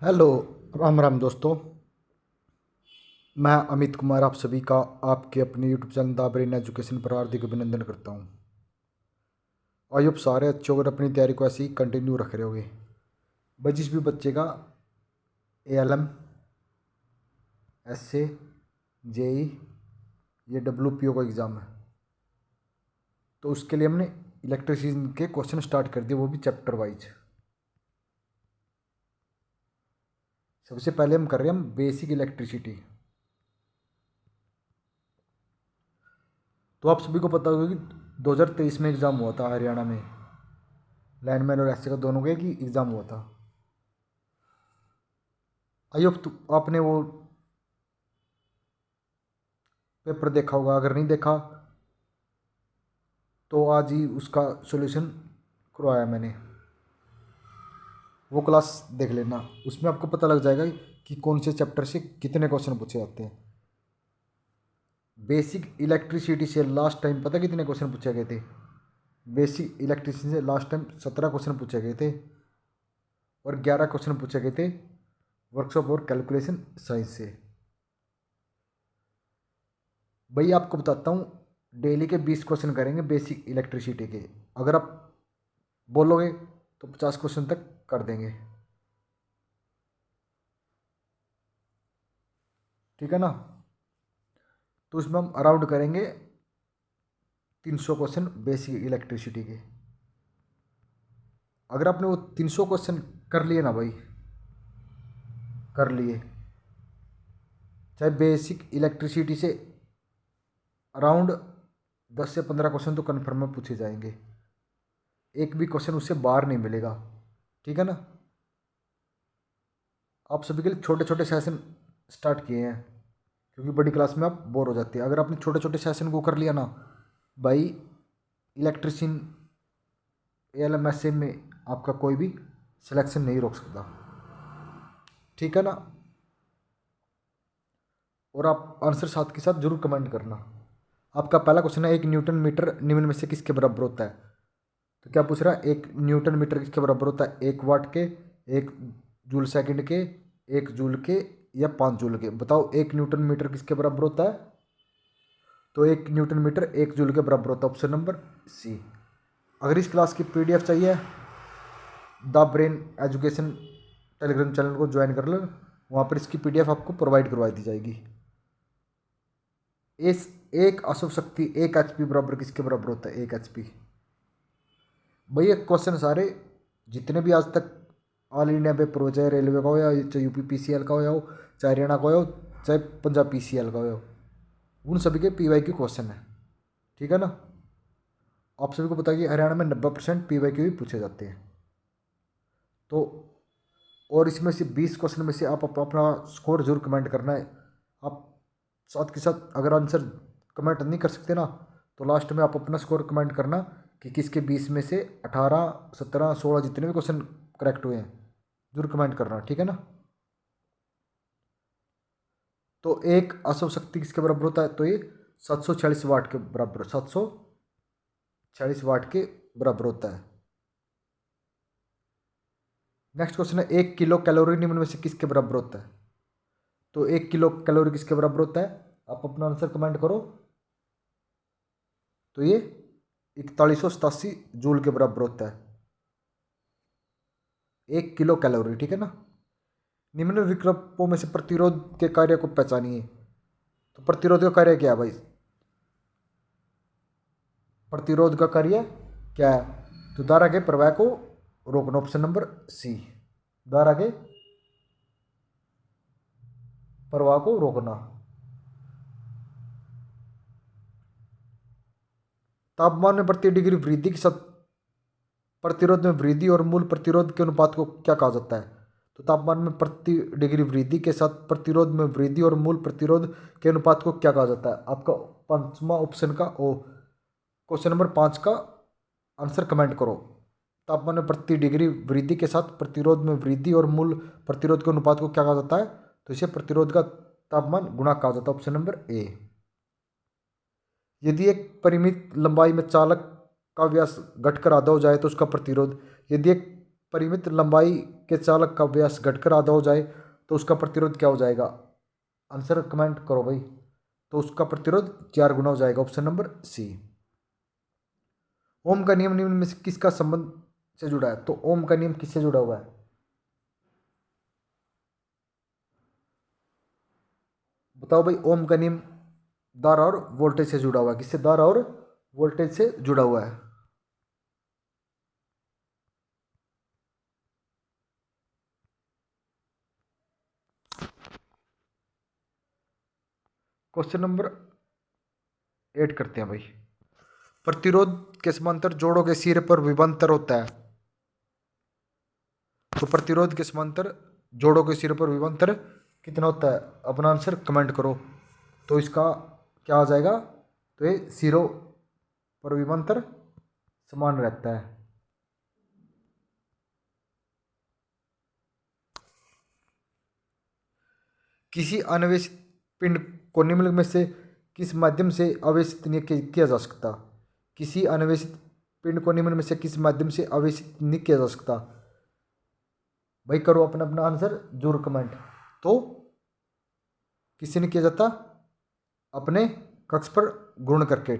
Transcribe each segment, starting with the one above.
Hello. Ram Ram दोस्तों। मैं अमित कुमार आप सभी का आपके अपने YouTube channel the brain education पर हार्दिक अभिनंदन करता हूं। आई होप सारे अच्छे होकर अपनी तैयारी को ऐसे ही कंटिन्यू रख रहे होगे। भाई जिस भी बच्चे का ALM, SA, JE ये WPO का एग्ज़ाम है तो उसके लिए हमने इलेक्ट्रिसिटी के क्वेश्चन स्टार्ट कर दिए, वो भी चैप्टर वाइज। सबसे पहले हम कर रहे हैं हम बेसिक इलेक्ट्रिसिटी। तो आप सभी को पता होगा कि 2023 में एग्ज़ाम हुआ था हरियाणा में। लाइनमैन और एसए का दोनों का एक ही एग्ज़ाम हुआ था। आई होप आपने वो पेपर देखा होगा। अगर नहीं देखा तो आज ही उसका सॉल्यूशन करवाया मैंने, वो क्लास देख लेना। उसमें आपको पता लग जाएगा कि कौन से चैप्टर से कितने क्वेश्चन पूछे जाते हैं। बेसिक इलेक्ट्रिसिटी से लास्ट टाइम पता कितने क्वेश्चन पूछे गए थे? बेसिक इलेक्ट्रिसिटी से लास्ट टाइम 17 क्वेश्चन पूछे गए थे और 11 क्वेश्चन पूछे गए थे वर्कशॉप और कैलकुलेशन साइंस से। भाई आपको बताता हूँ, डेली के 20 क्वेश्चन करेंगे बेसिक इलेक्ट्रिसिटी के। अगर आप बोलोगे तो 50 क्वेश्चन तक कर देंगे, ठीक है ना। तो उसमें हम अराउंड करेंगे 300 क्वेश्चन बेसिक इलेक्ट्रिसिटी के। अगर आपने वो 300 क्वेश्चन कर लिए ना भाई, कर लिए, चाहे बेसिक इलेक्ट्रिसिटी से अराउंड 10 से 15 क्वेश्चन तो कन्फर्म में पूछे जाएंगे। एक भी क्वेश्चन उससे बाहर नहीं मिलेगा, ठीक है ना। आप सभी के लिए छोटे छोटे सेशन स्टार्ट किए हैं क्योंकि बड़ी क्लास में आप बोर हो जाते हैं। अगर आपने छोटे छोटे सेशन को कर लिया ना भाई, इलेक्ट्रिशियन ALM में आपका कोई भी सिलेक्शन नहीं रोक सकता, ठीक है ना। और आप आंसर साथ के साथ जरूर कमेंट करना। आपका पहला क्वेश्चन है, एक न्यूटन मीटर निम्न में से किसके बराबर होता है? तो क्या पूछ रहा है? एक न्यूटन मीटर किसके बराबर होता है? 1 वाट के, 1 जूल सेकंड के, 1 जूल के या 5 जूल के? बताओ, 1 न्यूटन मीटर किसके बराबर होता है? तो 1 न्यूटन मीटर 1 जूल के बराबर होता है, ऑप्शन नंबर सी। अगर इस क्लास की PDF चाहिए, the brain education Telegram channel को ज्वाइन कर लो, वहाँ पर इसकी PDF आपको प्रोवाइड करवा दी जाएगी। इस एक अशुभ शक्ति 1 HP बराबर किसके बराबर होता है? 1 HP। भाई ये क्वेश्चन सारे जितने भी आज तक ऑल इंडिया पेपर हो, चाहे रेलवे का हो या चाहे UP PCL का हो, चाहे हरियाणा का हो, चाहे पंजाब PCL का हो, उन सभी के PYQ क्वेश्चन है, ठीक है ना। आप सभी को पता है कि हरियाणा में 90% PYQ भी पूछे जाते हैं। तो और इसमें से 20 क्वेश्चन में से आप अपना स्कोर जरूर कमेंट करना है। आप साथ के साथ अगर आंसर कमेंट नहीं कर सकते ना, तो लास्ट में आप अपना स्कोर कमेंट करना कि किसके 20 में से 18, 17, 16 जितने भी क्वेश्चन करेक्ट हुए हैं, जरूर कमेंट करना, ठीक है ना। तो एक अशुभ शक्ति किसके बराबर होता है? तो ये 746 वाट के बराबर, 746 वाट के बराबर होता है। नेक्स्ट क्वेश्चन है, 1 किलो कैलोरी निम्न में से किसके बराबर होता है? तो 1 किलो कैलोरी किसके बराबर होता है? आप अपना आंसर कमेंट करो। तो ये 4187 जूल के बराबर होता है 1 किलो कैलोरी, ठीक है ना। निम्न विकल्पों में से प्रतिरोध के कार्य को पहचानिए। तो प्रतिरोध का कार्य क्या है भाई? प्रतिरोध का कार्य क्या है? तो धारा के प्रवाह को रोकना, ऑप्शन नंबर सी। धारा के प्रवाह को रोकना। तापमान में प्रति डिग्री वृद्धि के साथ प्रतिरोध में वृद्धि और मूल प्रतिरोध के अनुपात को क्या कहा जाता है? तो तापमान में प्रति डिग्री वृद्धि के साथ प्रतिरोध में वृद्धि और मूल प्रतिरोध के अनुपात को क्या कहा जाता है? आपका पांचवा ऑप्शन का ओ क्वेश्चन नंबर 5 का आंसर कमेंट करो। तापमान में प्रति डिग्री वृद्धि के साथ प्रतिरोध में वृद्धि और मूल प्रतिरोध के अनुपात को क्या कहा जाता है? तो इसे प्रतिरोध का तापमान गुणा कहा जाता है, ऑप्शन नंबर ए। यदि एक परिमित लंबाई में चालक का व्यास घटकर आधा हो जाए तो उसका प्रतिरोध। यदि एक परिमित लंबाई के चालक का व्यास घटकर आधा हो जाए तो उसका प्रतिरोध क्या हो जाएगा? आंसर कमेंट करो भाई। तो उसका प्रतिरोध 4 गुना हो जाएगा, ऑप्शन नंबर सी। ओम का नियम निम्न में से किसका संबंध से जुड़ा है? तो ओम का नियम किससे जुड़ा हुआ है? बताओ भाई। ओम का नियम धारा और वोल्टेज से जुड़ा हुआ है। किससे? धारा और वोल्टेज से जुड़ा हुआ है। क्वेश्चन नंबर 8 करते हैं भाई। प्रतिरोध के समांतर जोड़ों के सिरे पर विभवांतर होता है। तो प्रतिरोध के समांतर जोड़ों के सिरे पर विभवांतर कितना होता है? अपना आंसर कमेंट करो। तो इसका क्या आ जाएगा? तो ये सिरों पर विभवांतर समान रहता है। किसी अन्वेषित पिंड को निम्नलिखित में से किस माध्यम से आवेशित नहीं किया जा सकता? किसी अन्वेषित पिंड को निम्न में से किस माध्यम से आवेशित नहीं किया जा सकता? भाई करो अपना अपना आंसर जरूर कमेंट। तो किससे नहीं किया जाता? अपने कक्ष पर गुण करके।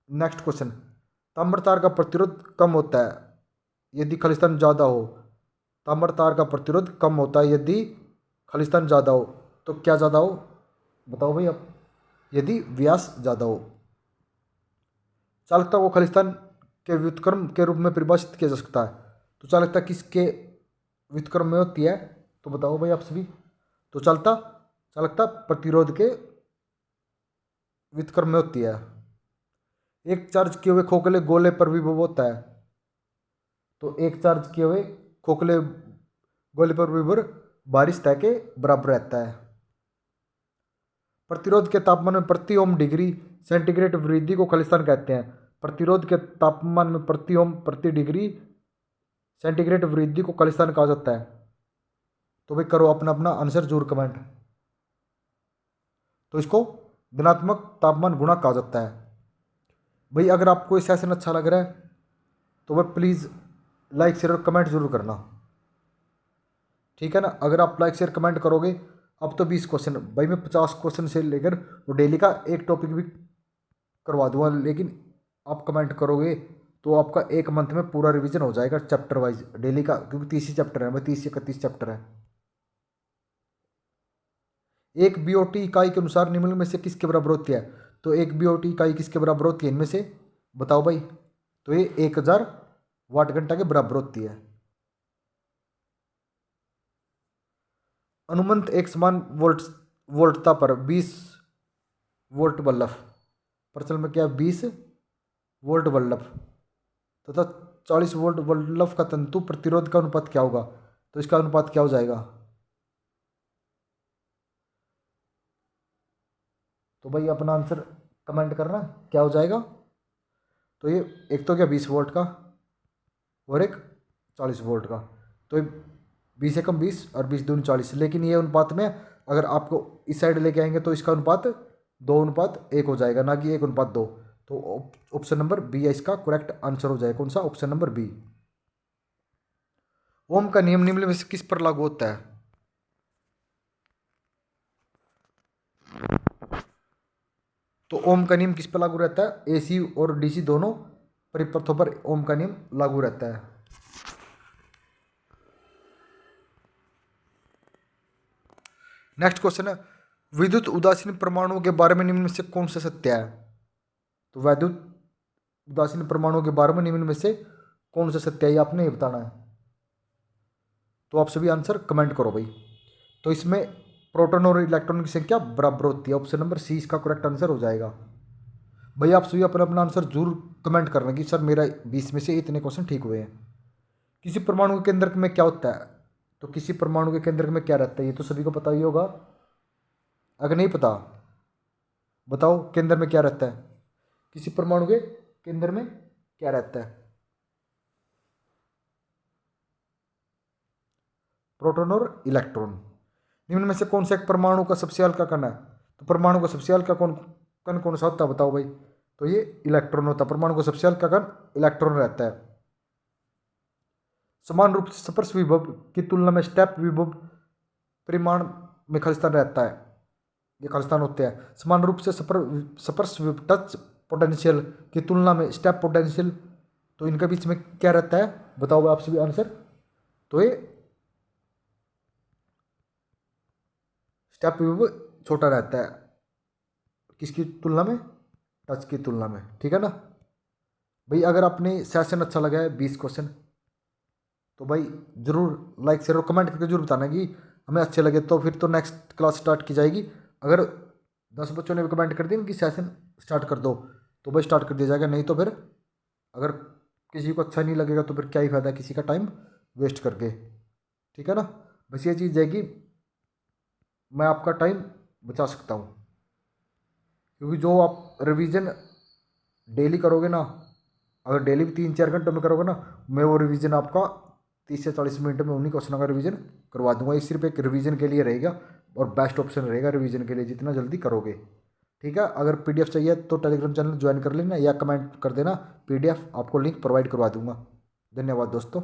Next question. ताम्र तार का प्रतिरोध कम होता है यदि खालिस्तान ज़्यादा हो। ताम्र तार का प्रतिरोध कम होता है यदि खालिस्तान ज़्यादा हो। तो क्या ज़्यादा हो? बताओ भाई अब। यदि व्यास ज़्यादा हो। चालकता को खालिस्तान के व्युत्क्रम के रूप में परिभाषित किया जा सकता है। तो चालकता किसके व्युत्क्रम में होती है? तो बताओ भाई आप सभी। तो चालकता प्रतिरोध के व्युत्क्रम में होती है। एक चार्ज किए हुए खोखले गोले पर विभव होता है। तो एक चार्ज किए हुए खोखले गोले पर विभव बाहरी सतह के बराबर रहता है। प्रतिरोध के तापमान में प्रति ओम डिग्री सेंटीग्रेड वृद्धि को खालिस्तान कहते हैं। प्रतिरोध के तापमान में प्रति ओम प्रति डिग्री सेंटीग्रेड वृद्धि को खालिस्तान कहा जाता है। तो भाई करो अपना अपना आंसर जरूर कमेंट। तो इसको धनात्मक तापमान गुणा कहा जाता है। भाई अगर आपको ये सेशन अच्छा लग रहा है तो वह प्लीज़ लाइक शेयर और कमेंट जरूर करना, ठीक है ना। अगर आप लाइक शेयर कमेंट करोगे, अब तो 20 क्वेश्चन भाई मैं 50 क्वेश्चन से लेकर वो डेली का एक टॉपिक भी करवा दूंगा, लेकिन आप कमेंट करोगे तो आपका एक मंथ में पूरा रिवीजन हो जाएगा चैप्टर वाइज डेली का, क्योंकि 30 ही चैप्टर है भाई, 30 से 31 चैप्टर है। एक बीओटी इकाई के अनुसार निम्न में से किसके बराबर होती है? तो एक बीओटी इकाई किसके बराबर होती है इनमें से? बताओ भाई। तो ये 1000 वाट घंटा के बराबर होती है। अनुमंत एक समान वोल्टता पर 20 वोल्ट बल्ब प्रचलन में क्या है? 20 वोल्ट बल्ब तथा 40 वोल्ट बल्ब का तंतु प्रतिरोध का अनुपात क्या होगा? तो इसका अनुपात क्या हो जाएगा? तो भाई अपना आंसर कमेंट करना क्या हो जाएगा। तो ये एक तो क्या 20 वोल्ट का और एक 40 वोल्ट का। तो ये 20 एकम 20 और 20 दूनी 40, लेकिन ये अनुपात में अगर आपको इस साइड लेके आएंगे तो इसका अनुपात 2:1 हो जाएगा, ना कि 1:2। तो ऑप्शन नंबर बी है इसका करेक्ट आंसर हो जाएगा। कौन सा? Option number B. ओम का नियम निम्न में से किस पर लागू होता है? तो ओम का नियम किस पर लागू रहता है? एसी और डीसी दोनों परिपथों पर ओम का नियम लागू रहता है। नेक्स्ट क्वेश्चन है विद्युत उदासीन परमाणुओं के बारे में निम्न में से कौन सा सत्य है? तो विद्युत उदासीन परमाणुओं के बारे में निम्न में से कौन सा सत्य है, ये आपने ये बताना है। तो आप सभी आंसर कमेंट करो भाई। तो इसमें प्रोटॉन और इलेक्ट्रॉन की संख्या बराबर होती है, ऑप्शन नंबर सी इसका करेक्ट आंसर हो जाएगा। भाई आप सभी अपना अपना आंसर जरूर कमेंट करना कि सर मेरा 20 में से इतने क्वेश्चन ठीक हुए हैं। किसी परमाणु के केंद्र में क्या होता है? तो किसी परमाणु के केंद्र में क्या रहता है? ये तो सभी को पता ही होगा। अगर नहीं पता बताओ केंद्र में क्या रहता है? किसी परमाणु के केंद्र में क्या रहता है? प्रोटॉन और इलेक्ट्रॉन। निम्न में से कौन सा एक परमाणु का सबसे हल्का कण है? तो परमाणु का सबसे हल्का कण कौन सा होता है बताओ भाई। तो ये इलेक्ट्रॉन होता है। परमाणु का सबसे हल्का कण इलेक्ट्रॉन रहता है। समान रूप से स्पर्श विभव की तुलना में स्टेप विभव परिमाण में खालिस्तान रहता है, ये खालिस्तान होते हैं। समान रूप से स्पर्श टच पोटेंशियल की तुलना में स्टेप पोटेंशियल, तो इनके बीच में क्या रहता है बताओ आपसे भी आंसर। तो ये स्टेप विभव छोटा रहता है किसकी तुलना में, टच की तुलना में, ठीक है ना भाई। अगर आपने सेशन अच्छा लगा है 20 क्वेश्चन, तो भाई जरूर लाइक शेयर और कमेंट करके जरूर बताना कि हमें अच्छे लगे, तो फिर तो नेक्स्ट क्लास स्टार्ट की जाएगी। अगर 10 बच्चों ने भी कमेंट कर दिया कि सेशन स्टार्ट कर दो, तो भाई स्टार्ट कर दिया जाएगा। नहीं तो फिर अगर किसी को अच्छा नहीं लगेगा तो फिर क्या ही फायदा किसी का टाइम वेस्ट करके, ठीक है ना। बस ये चीज़ है कि मैं आपका टाइम बचा सकता हूँ, क्योंकि जो आप रिवीजन डेली करोगे ना, अगर डेली भी 3-4 घंटों में करोगे ना, मैं वो रिवीजन आपका 30 से 40 मिनट में उन्हीं क्वेश्चनों का रिवीजन करवा दूंगा। ये सिर्फ एक रिवीजन के लिए रहेगा और बेस्ट ऑप्शन रहेगा रिवीजन के लिए, जितना जल्दी करोगे, ठीक है। अगर पीडीएफ चाहिए तो टेलीग्राम चैनल ज्वाइन कर लेना या कमेंट कर देना, पीडीएफ आपको लिंक प्रोवाइड करवा दूंगा। धन्यवाद दोस्तों।